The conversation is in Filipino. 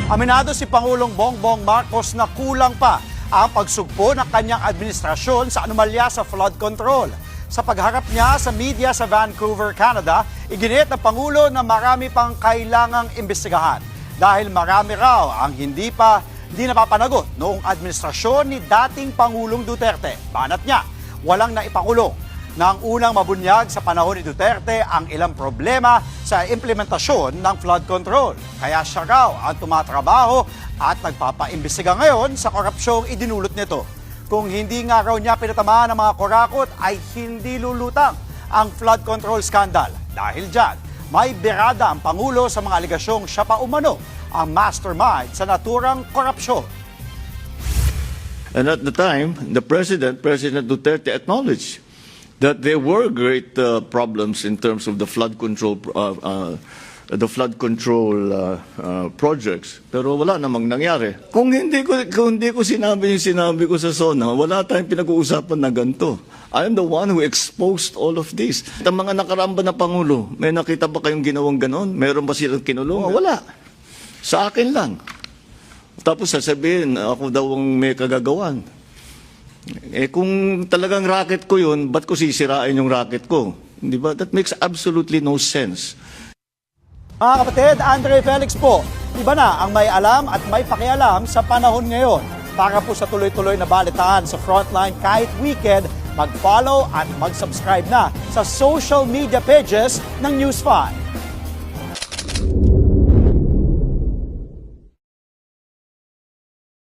Aminado si Pangulong Bongbong Marcos na kulang pa ang pagsugpo ng kanyang administrasyon sa anomalya sa flood control. Sa pagharap niya sa media sa Vancouver, Canada, iginiit ng Pangulo na marami pang kailangang imbestigahan dahil marami raw ang hindi napapanagot noong administrasyon ni dating Pangulong Duterte. Banat niya, walang naipakulong nang unang mabunyag sa panahon ni Duterte ang ilang problema sa implementasyon ng flood control. Kaya siya raw ang tumatrabaho at nagpapaimbestiga ngayon sa korupsyong idinulot nito. Kung hindi nga raw niya pinatamaan ng mga kurakot ay hindi lulutang ang flood control scandal. Dahil dyan, may birada ang Pangulo sa mga aligasyong siya pa umano ang mastermind sa naturang korupsyon. And at the time, President Duterte acknowledged that there were great problems in terms of the flood control projects, pero wala namang nangyari. Kung hindi ko sinabi yung sinabi ko sa SONA, wala tayong pinag-uusapan na ganito. I am the one who exposed all of this. At ang mga nakaramba na Pangulo, may nakita ba kayong ginawang ganon? Meron ba silang kinulong? Wala. Sa akin lang. Tapos sasabihin, ako daw ang may kagagawan. Eh kung talagang racket ko yun, ba't ko sisirain yung racket ko? Di ba? That makes absolutely no sense. Mga kapatid, Andre Felix po, iba na ang may alam at may pakialam sa panahon ngayon. Para po sa tuloy-tuloy na balitaan sa Frontline kahit weekend, mag-follow at mag-subscribe na sa social media pages ng News 5.